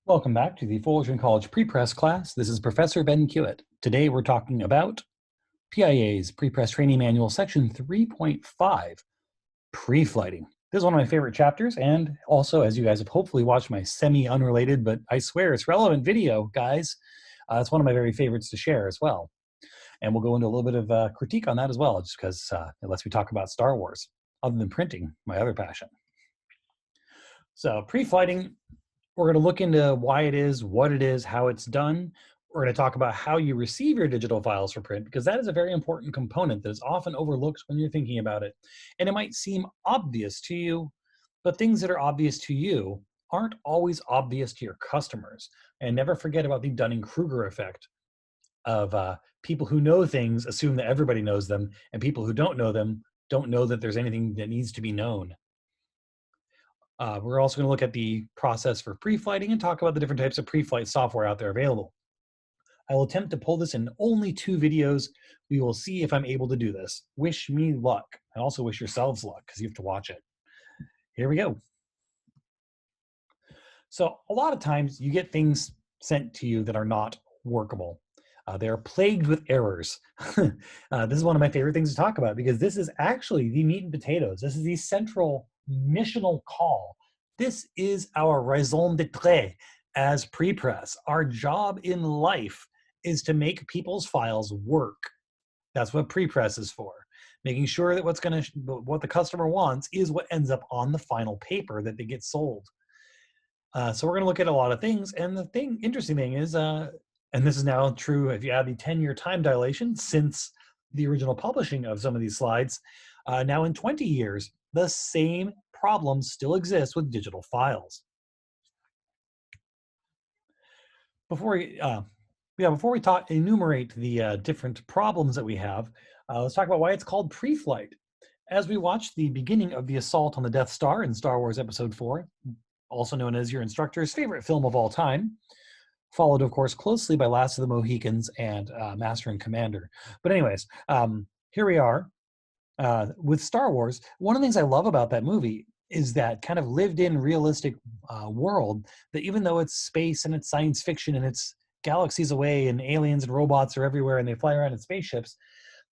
Welcome back to the Fullerton College Prepress class. This is Professor Ben Hewitt. Today we're talking about PIA's Prepress Training Manual, Section 3.5, Preflighting. This is one of my favorite chapters, and also, as you guys have hopefully watched my semi-unrelated, but I swear it's relevant video, guys. It's one of my very favorites to share as well. And we'll go into a little bit of critique on that as well, just because it lets me talk about Star Wars, other than printing, my other passion. So preflighting, we're going to look into why it is, what it is, how it's done. We're going to talk about how you receive your digital files for print, because that is a very important component that is often overlooked when you're thinking about it. And it might seem obvious to you, but things that are obvious to you aren't always obvious to your customers. And never forget about the Dunning-Kruger effect of people who know things assume that everybody knows them, and people who don't know them don't know that there's anything that needs to be known. We're also going to look at the process for pre-flighting and talk about the different types of pre-flight software out there available. I will attempt to pull this in only 2 videos. We will see if I'm able to do this. Wish me luck. I also wish yourselves luck because you have to watch it. Here we go. So a lot of times you get things sent to you that are not workable. They're plagued with errors. This is one of my favorite things to talk about because this is actually the meat and potatoes. This is the central missional call. This is our raison d'etre as Prepress. Our job in life is to make people's files work. That's what Prepress is for. Making sure that what the customer wants is what ends up on the final paper that they get sold. So we're going to look at a lot of things, and the interesting thing is, and this is now true if you add the 10-year time dilation since the original publishing of some of these slides, now in 20 years, the same problems still exist with digital files. Before we enumerate the different problems that we have, let's talk about why it's called Preflight. As we watch the beginning of the assault on the Death Star in Star Wars Episode 4, also known as your instructor's favorite film of all time, followed, of course, closely by Last of the Mohicans and Master and Commander. But anyways, here we are with Star Wars. One of the things I love about that movie is that kind of lived-in realistic world that even though it's space and it's science fiction and it's galaxies away and aliens and robots are everywhere and they fly around in spaceships,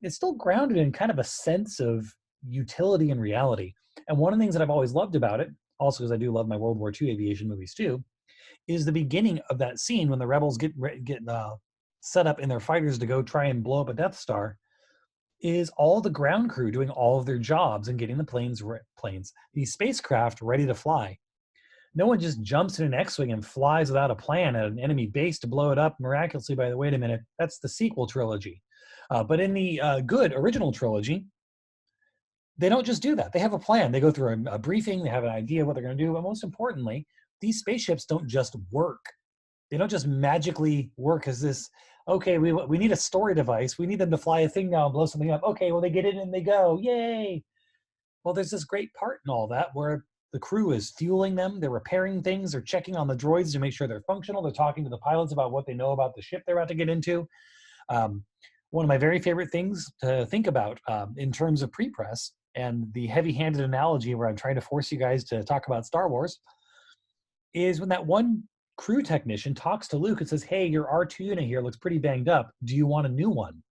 it's still grounded in kind of a sense of utility and reality. And one of the things that I've always loved about it, also because I do love my World War II aviation movies too, is the beginning of that scene when the rebels get set up in their fighters to go try and blow up a Death Star, is all the ground crew doing all of their jobs and getting the spacecraft ready to fly. No one just jumps in an X-Wing and flies without a plan at an enemy base to blow it up miraculously by the, wait a minute, that's the sequel trilogy. But in the good original trilogy, they don't just do that. They have a plan. They go through a briefing. They have an idea what they're going to do. But most importantly, these spaceships don't just work. They don't just magically work as this, okay, we need a story device. We need them to fly a thing now and blow something up. Okay, well, they get in and they go. Yay. Well, there's this great part in all that where the crew is fueling them. They're repairing things. They're checking on the droids to make sure they're functional. They're talking to the pilots about what they know about the ship they're about to get into. One of my very favorite things to think about in terms of Prepress and the heavy-handed analogy where I'm trying to force you guys to talk about Star Wars is when that one crew technician talks to Luke and says, hey, your R2 unit here looks pretty banged up. Do you want a new one?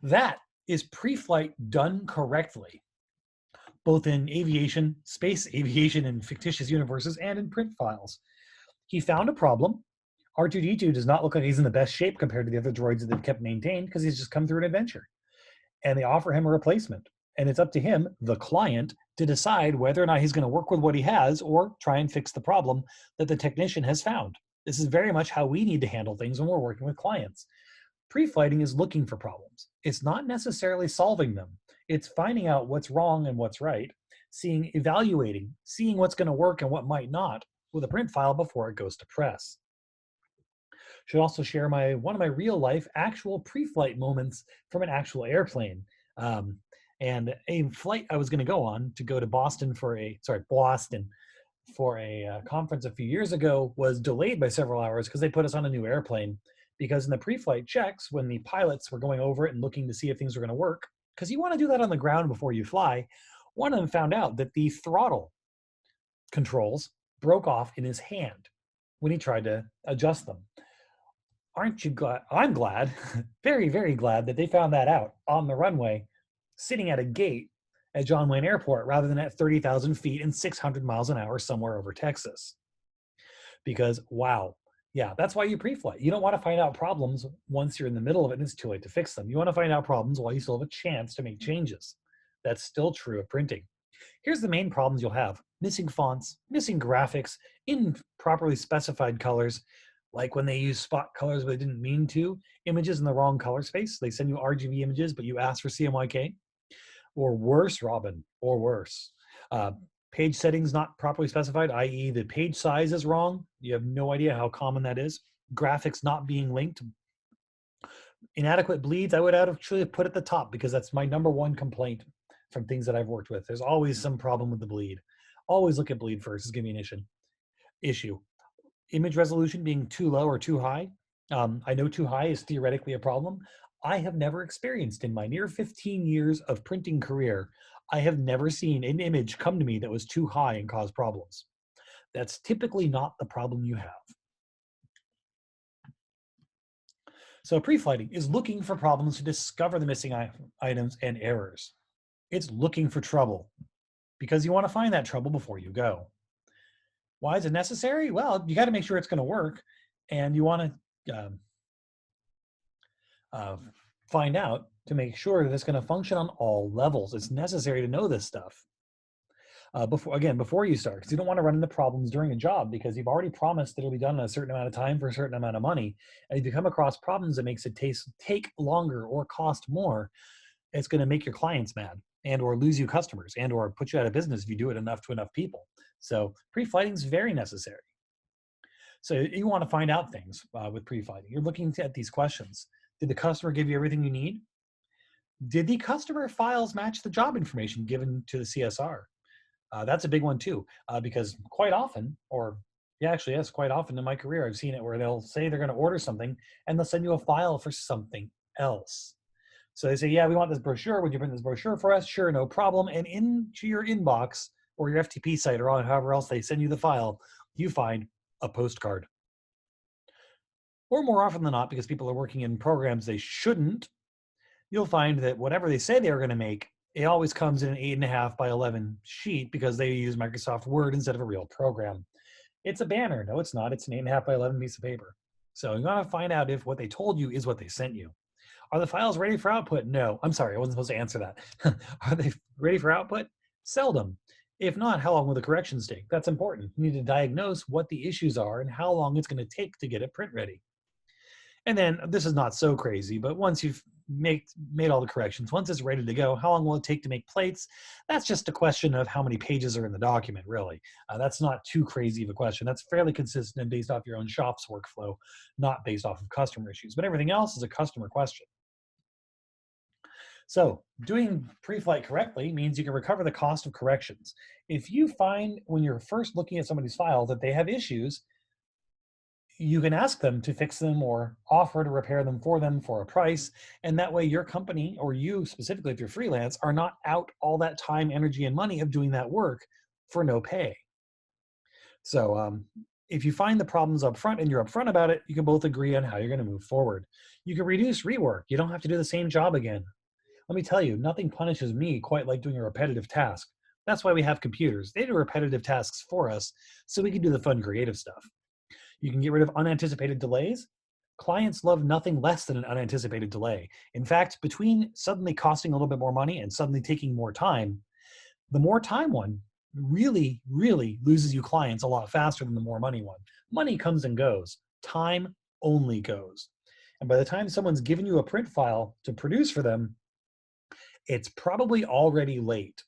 That is Preflight done correctly, both in aviation, space aviation, and fictitious universes, and in print files. He found a problem. R2-D2 does not look like he's in the best shape compared to the other droids that they've kept maintained because he's just come through an adventure. And they offer him a replacement. And it's up to him, the client, to decide whether or not he's going to work with what he has or try and fix the problem that the technician has found. This is very much how we need to handle things when we're working with clients. Preflighting is looking for problems. It's not necessarily solving them. It's finding out what's wrong and what's right, evaluating, seeing what's going to work and what might not with a print file before it goes to press. Should also share one of my real life actual pre-flight moments from an actual airplane. And a flight I was going to go on to go to Boston for a conference a few years ago was delayed by several hours because they put us on a new airplane. Because in the pre-flight checks, when the pilots were going over it and looking to see if things were going to work, because you want to do that on the ground before you fly, one of them found out that the throttle controls broke off in his hand. when he tried to adjust them. Aren't you glad? I'm glad, very, very glad that they found that out on the runway, sitting at a gate at John Wayne Airport rather than at 30,000 feet and 600 miles an hour somewhere over Texas. Because, wow, yeah, that's why you pre-flight. You don't want to find out problems once you're in the middle of it and it's too late to fix them. You want to find out problems while you still have a chance to make changes. That's still true of printing. Here's the main problems you'll have: missing fonts, missing graphics, improperly specified colors, like when they use spot colors but they didn't mean to, images in the wrong color space. They send you RGB images, but you ask for CMYK. Or worse, Robin, or worse. Uh, Page settings not properly specified, i.e. the page size is wrong. You have no idea how common that is. Graphics not being linked. Inadequate bleeds, I would actually put at the top because that's my number one complaint from things that I've worked with. There's always some problem with the bleed. Always look at bleed first. It's going to be an issue. Image resolution being too low or too high. I know too high is theoretically a problem. I have never experienced in my near 15 years of printing career, I have never seen an image come to me that was too high and cause problems. That's typically not the problem you have. So pre-flighting is looking for problems to discover the missing items and errors. It's looking for trouble because you want to find that trouble before you go. Why is it necessary? Well, you got to make sure it's going to work, and you want to find out to make sure that it's going to function on all levels. It's necessary to know this stuff before you start, because you don't want to run into problems during a job because you've already promised that it'll be done in a certain amount of time for a certain amount of money. And if you come across problems that makes it take longer or cost more, it's going to make your clients mad and or lose you customers and or put you out of business if you do it enough to enough people. So pre-flighting is very necessary. So you want to find out things with pre-flighting. You're looking at these questions. Did the customer give you everything you need? Did the customer files match the job information given to the CSR? That's a big one too, because quite often, quite often in my career, I've seen it where they'll say they're going to order something and they'll send you a file for something else. So they say, yeah, we want this brochure. Would you print this brochure for us? Sure, no problem. And into your inbox or your FTP site or however else they send you the file, you find a postcard. Or more often than not, because people are working in programs they shouldn't, you'll find that whatever they say they were going to make, it always comes in an 8.5 by 11 sheet because they use Microsoft Word instead of a real program. It's a banner. No, it's not. It's an 8.5 by 11 piece of paper. So you want to find out if what they told you is what they sent you. Are the files ready for output? No. I'm sorry, I wasn't supposed to answer that. Are they ready for output? Seldom. If not, how long will the corrections take? That's important. You need to diagnose what the issues are and how long it's going to take to get it print ready. And then this is not so crazy, but once you've made all the corrections, once it's ready to go, how long will it take to make plates? That's just a question of how many pages are in the document, really. That's not too crazy of a question. That's fairly consistent and based off your own shop's workflow, not based off of customer issues. But everything else is a customer question. So doing pre-flight correctly means you can recover the cost of corrections. If you find when you're first looking at somebody's file that they have issues, you can ask them to fix them or offer to repair them for a price. And that way your company, or you specifically if you're freelance, are not out all that time, energy, and money of doing that work for no pay. So if you find the problems up front and you're upfront about it, you can both agree on how you're going to move forward. You can reduce rework. You don't have to do the same job again. Let me tell you, nothing punishes me quite like doing a repetitive task. That's why we have computers. They do repetitive tasks for us so we can do the fun creative stuff. You can get rid of unanticipated delays. Clients love nothing less than an unanticipated delay. In fact, between suddenly costing a little bit more money and suddenly taking more time, the more time one really, really loses you clients a lot faster than the more money one. Money comes and goes. Time only goes. And by the time someone's given you a print file to produce for them, it's probably already late.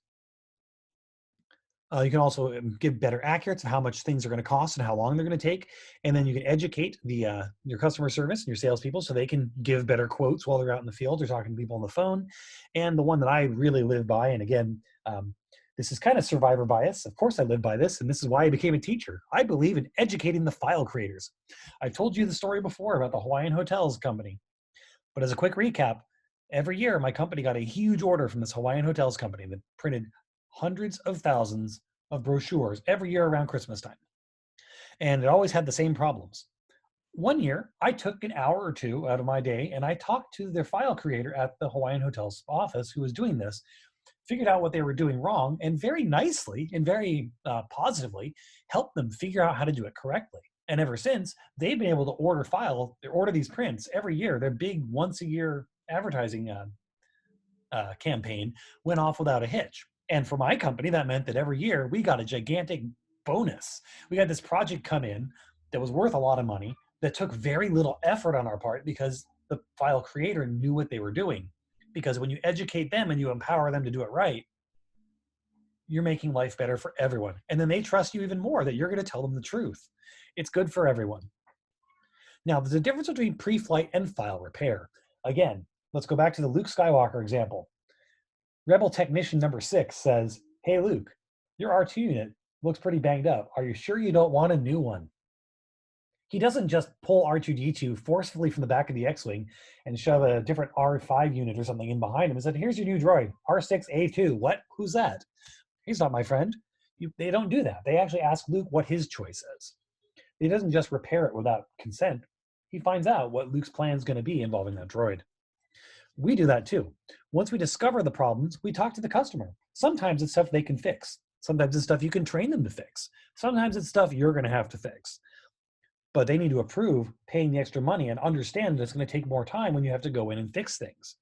You can also give better accurates of how much things are going to cost and how long they're going to take. And then you can educate your customer service and your salespeople so they can give better quotes while they're out in the field or talking to people on the phone. And the one that I really live by, and again, this is kind of survivor bias. Of course I live by this, and this is why I became a teacher. I believe in educating the file creators. I've told you the story before about the Hawaiian Hotels company. But as a quick recap, every year my company got a huge order from this Hawaiian Hotels company that printed hundreds of thousands of brochures every year around Christmas time. and it always had the same problems. One year, I took an hour or two out of my day and I talked to their file creator at the Hawaiian Hotel's office who was doing this, figured out what they were doing wrong, and very nicely and very positively helped them figure out how to do it correctly. And ever since, they've been able to order these prints every year. Their big once a year advertising campaign went off without a hitch. And for my company, that meant that every year we got a gigantic bonus. We got this project come in that was worth a lot of money, that took very little effort on our part because the file creator knew what they were doing. Because when you educate them and you empower them to do it right, you're making life better for everyone. And then they trust you even more that you're going to tell them the truth. It's good for everyone. Now, there's a difference between pre-flight and file repair. Again, let's go back to the Luke Skywalker example. Rebel Technician number 6 says, "Hey Luke, your R2 unit looks pretty banged up. Are you sure you don't want a new one?" He doesn't just pull R2-D2 forcefully from the back of the X-Wing and shove a different R5 unit or something in behind him and said, "Here's your new droid, R6A2. What? Who's that? He's not my friend." They don't do that. They actually ask Luke what his choice is. He doesn't just repair it without consent. He finds out what Luke's plan is going to be involving that droid. We do that too. Once we discover the problems, we talk to the customer. Sometimes it's stuff they can fix. Sometimes it's stuff you can train them to fix. Sometimes it's stuff you're going to have to fix. But they need to approve paying the extra money and understand that it's going to take more time when you have to go in and fix things.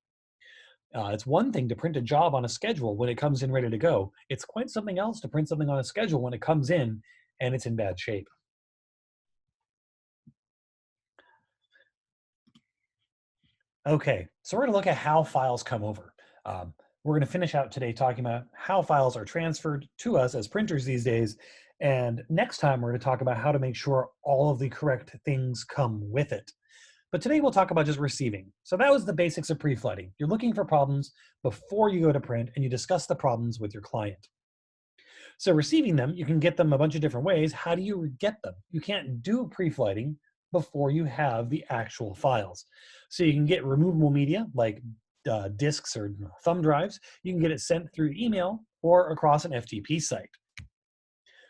It's one thing to print a job on a schedule when it comes in ready to go. It's quite something else to print something on a schedule when it comes in and it's in bad shape. Okay, so we're going to look at how files come over. We're going to finish out today talking about how files are transferred to us as printers these days. And next time, we're going to talk about how to make sure all of the correct things come with it. But today, we'll talk about just receiving. So that was the basics of pre-flooding. You're looking for problems before you go to print, and you discuss the problems with your client. So receiving them, you can get them a bunch of different ways. How do you get them? You can't do pre-flighting before you have the actual files. So you can get removable media like disks or thumb drives. You can get it sent through email or across an FTP site.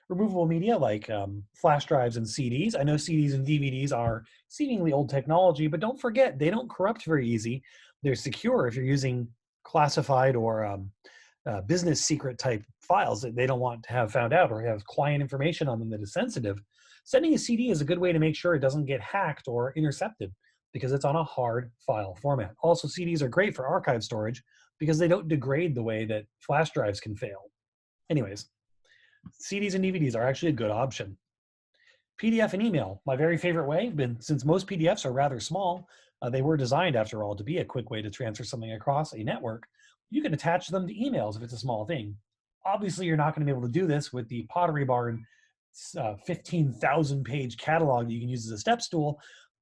Removable media like flash drives and CDs. I know CDs and DVDs are seemingly old technology, but don't forget, they don't corrupt very easy. They're secure if you're using classified or business secret type files that they don't want to have found out or have client information on them that is sensitive. Sending a CD is a good way to make sure it doesn't get hacked or intercepted because it's on a hard file format. Also, CDs are great for archive storage because they don't degrade the way that flash drives can fail. Anyways, CDs and DVDs are actually a good option. PDF and email, my very favorite way, since most PDFs are rather small, they were designed, after all, to be a quick way to transfer something across a network. You can attach them to emails if it's a small thing. Obviously, you're not going to be able to do this with the Pottery Barn 15,000 page catalog that you can use as a step stool.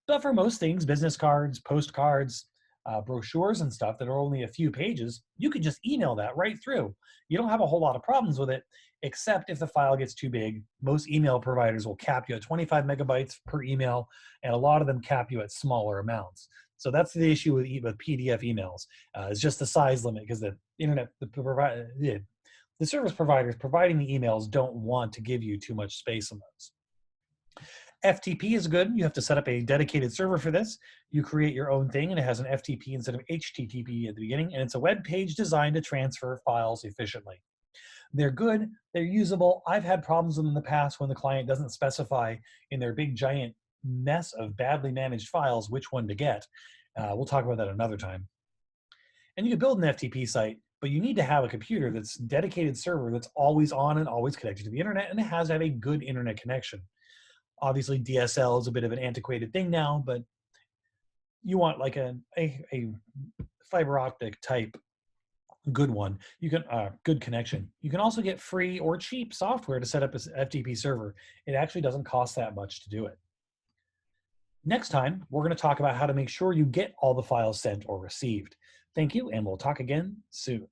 But for most things, business cards, postcards, brochures and stuff that are only a few pages, you could just email that right through. You don't have a whole lot of problems with it, except if the file gets too big. Most email providers will cap you at 25 megabytes per email, and a lot of them cap you at smaller amounts. So that's the issue with PDF emails. It's just the size limit because the service providers providing the emails don't want to give you too much space on those. FTP is good. You have to set up a dedicated server for this. You create your own thing, and it has an FTP instead of HTTP at the beginning, and it's a web page designed to transfer files efficiently. They're good. They're usable. I've had problems with them in the past when the client doesn't specify in their big, giant mess of badly managed files which one to get. We'll talk about that another time. And you can build an FTP site, but you need to have a computer that's dedicated server that's always on and always connected to the internet, and it has to have a good internet connection. Obviously, DSL is a bit of an antiquated thing now, but you want like a fiber optic type good one. You can good connection. You can also get free or cheap software to set up an FTP server. It actually doesn't cost that much to do it. Next time, we're going to talk about how to make sure you get all the files sent or received. Thank you, and we'll talk again soon.